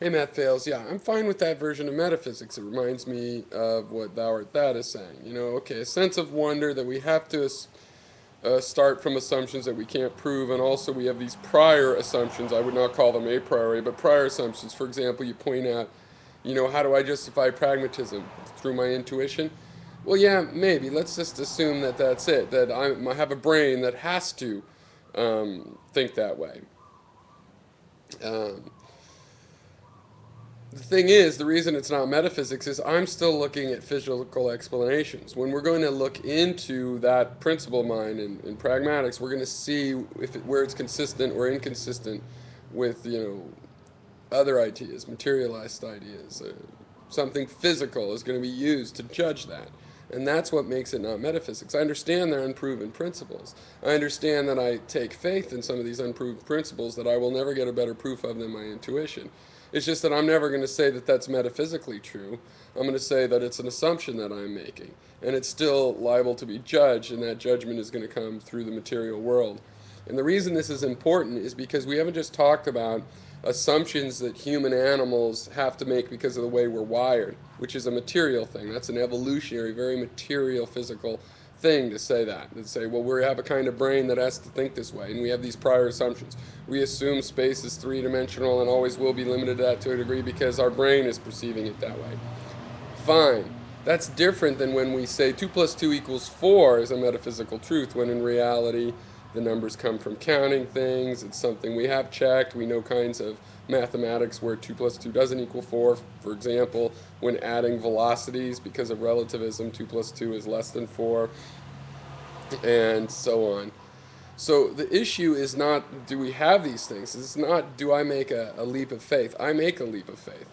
Hey, Matt Fails. Yeah, I'm fine with that version of metaphysics. It reminds me of what Thou Art That is saying. Okay, a sense of wonder that we have to start from assumptions that we can't prove, and also we have these prior assumptions. I would not call them a priori, but prior assumptions. For example, you point out, how do I justify pragmatism? Through my intuition? Well, yeah, maybe. Let's just assume that that's it, that I have a brain that has to think that way. Um, the thing is, the reason it's not metaphysics is I'm still looking at physical explanations. When we're going to look into that principle of mine in pragmatics, we're going to see where it's consistent or inconsistent with other ideas, materialized ideas. Something physical is going to be used to judge that. And that's what makes it not metaphysics. I understand they're unproven principles. I understand that I take faith in some of these unproven principles that I will never get a better proof of than my intuition. It's just that I'm never going to say that that's metaphysically true. I'm going to say that it's an assumption that I'm making. And it's still liable to be judged, and that judgment is going to come through the material world. And the reason this is important is because we haven't just talked about assumptions that human animals have to make because of the way we're wired, which is a material thing. That's an evolutionary, very material, physical thing to say that. To say, well, we have a kind of brain that has to think this way, and we have these prior assumptions. We assume space is three-dimensional and always will be limited to that to a degree because our brain is perceiving it that way. Fine. That's different than when we say 2 plus 2 equals 4 is a metaphysical truth, when in reality the numbers come from counting things. It's something we have checked. We know kinds of mathematics where 2 plus 2 doesn't equal 4. For example, when adding velocities because of relativism, 2 plus 2 is less than 4, and so on. So the issue is not do we have these things. It's not do I make a leap of faith. I make a leap of faith.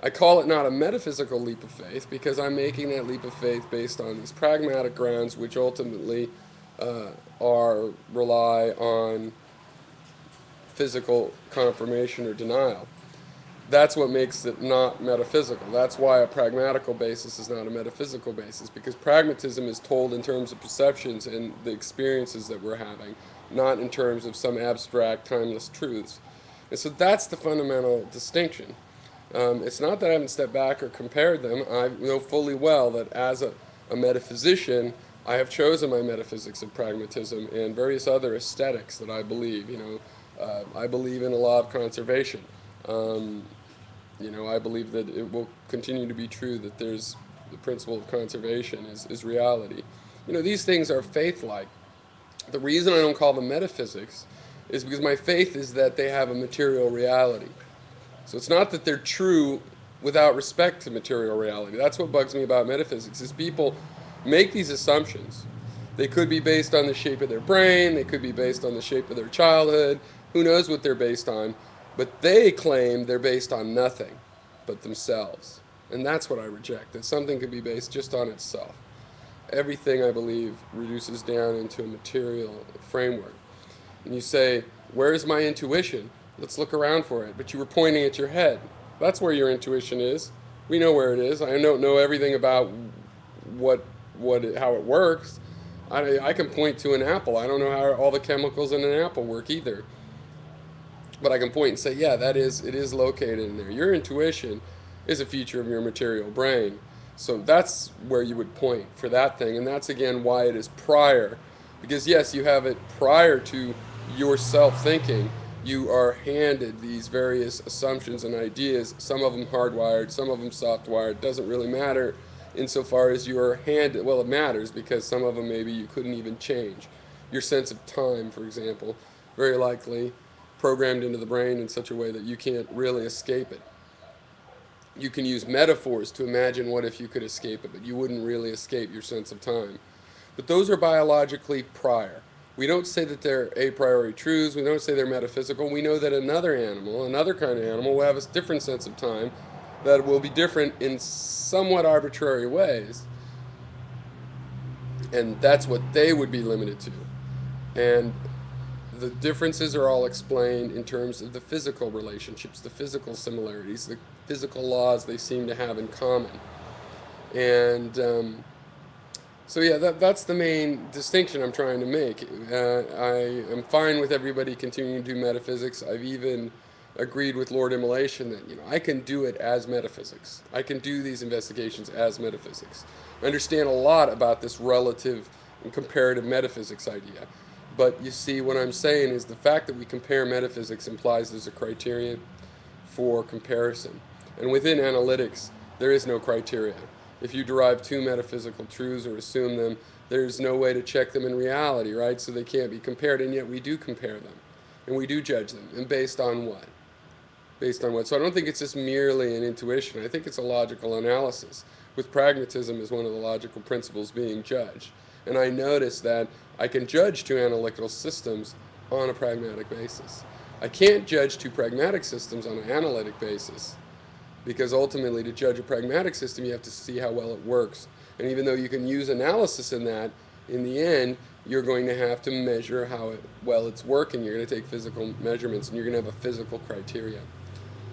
I call it not a metaphysical leap of faith because I'm making that leap of faith based on these pragmatic grounds, which ultimately are rely on physical confirmation or denial. That's what makes it not metaphysical. That's why a pragmatical basis is not a metaphysical basis, because pragmatism is told in terms of perceptions and the experiences that we're having, not in terms of some abstract, timeless truths. And so that's the fundamental distinction. It's not that I haven't stepped back or compared them. I know fully well that as a metaphysician, I have chosen my metaphysics of pragmatism and various other aesthetics that I believe. I believe in a law of conservation. Um, I believe that it will continue to be true that there's the principle of conservation is reality. These things are faith-like. The reason I don't call them metaphysics is because my faith is that they have a material reality. So it's not that they're true without respect to material reality. That's what bugs me about metaphysics is people make these assumptions. They could be based on the shape of their brain, they could be based on the shape of their childhood, who knows what they're based on, but they claim they're based on nothing but themselves. And that's what I reject, that something could be based just on itself. Everything, I believe, reduces down into a material framework. And you say, where's my intuition? Let's look around for it. But you were pointing at your head. That's where your intuition is. We know where it is. I don't know everything about how it works. I can point to an apple. I don't know how all the chemicals in an apple work either. But I can point and say, yeah, it is located in there. Your intuition is a feature of your material brain. So that's where you would point for that thing. And that's again why it is prior. Because yes, you have it prior to your self thinking. You are handed these various assumptions and ideas, some of them hardwired, some of them softwired. Doesn't really matter insofar as you are handed. Well, it matters because some of them maybe you couldn't even change. Your sense of time, for example, very likely programmed into the brain in such a way that you can't really escape it. You can use metaphors to imagine what if you could escape it, but you wouldn't really escape your sense of time. But those are biologically prior. We don't say that they're a priori truths. We don't say they're metaphysical. We know that another animal, another kind of animal, will have a different sense of time that will be different in somewhat arbitrary ways. And that's what they would be limited to. And the differences are all explained in terms of the physical relationships, the physical similarities, the physical laws they seem to have in common. And so, yeah, that's the main distinction I'm trying to make. I am fine with everybody continuing to do metaphysics. I've even agreed with Lord Immolation that, I can do it as metaphysics. I can do these investigations as metaphysics. I understand a lot about this relative and comparative metaphysics idea. But you see, what I'm saying is the fact that we compare metaphysics implies there's a criterion for comparison. And within analytics, there is no criteria. If you derive two metaphysical truths or assume them, there's no way to check them in reality, right? So they can't be compared, and yet we do compare them. And we do judge them. And based on what? Based on what? So I don't think it's just merely an intuition. I think it's a logical analysis, with pragmatism as one of the logical principles being judged. And I notice that I can judge two analytical systems on a pragmatic basis. I can't judge two pragmatic systems on an analytic basis, because ultimately to judge a pragmatic system you have to see how well it works. And even though you can use analysis in that, in the end you're going to have to measure how well it's working. You're going to take physical measurements and you're going to have a physical criteria.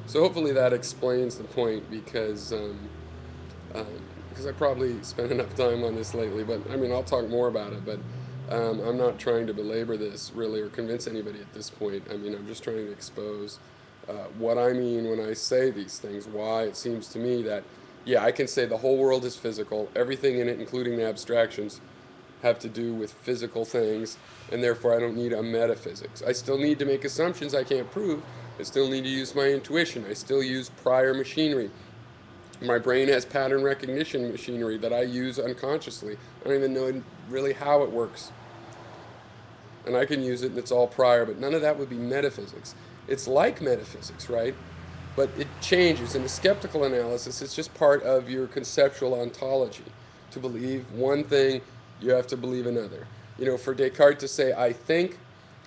So hopefully that explains the point, because I probably spent enough time on this lately, but I mean, I'll talk more about it, but I'm not trying to belabor this really or convince anybody at this point. I mean, I'm just trying to expose what I mean when I say these things, why it seems to me that, yeah, I can say the whole world is physical, everything in it, including the abstractions, have to do with physical things, and therefore I don't need a metaphysics. I still need to make assumptions I can't prove. I still need to use my intuition. I still use prior machinery. My brain has pattern recognition machinery that I use unconsciously. I don't even know really how it works. And I can use it and it's all prior, but none of that would be metaphysics. It's like metaphysics, right? But it changes. In a skeptical analysis, it's just part of your conceptual ontology. To believe one thing, you have to believe another. For Descartes to say, I think,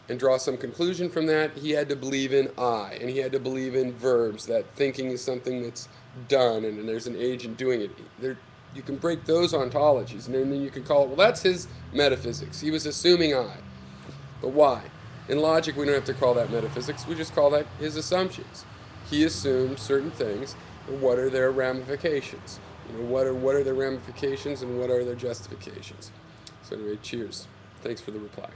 and draw some conclusion from that, he had to believe in I, and he had to believe in verbs, that thinking is something that's done, and there's an agent doing it. You can break those ontologies, and then you can call it, well, that's his metaphysics. He was assuming I. But why? In logic, we don't have to call that metaphysics. We just call that his assumptions. He assumed certain things, and what are their ramifications? What are their ramifications, and what are their justifications? So anyway, cheers. Thanks for the reply.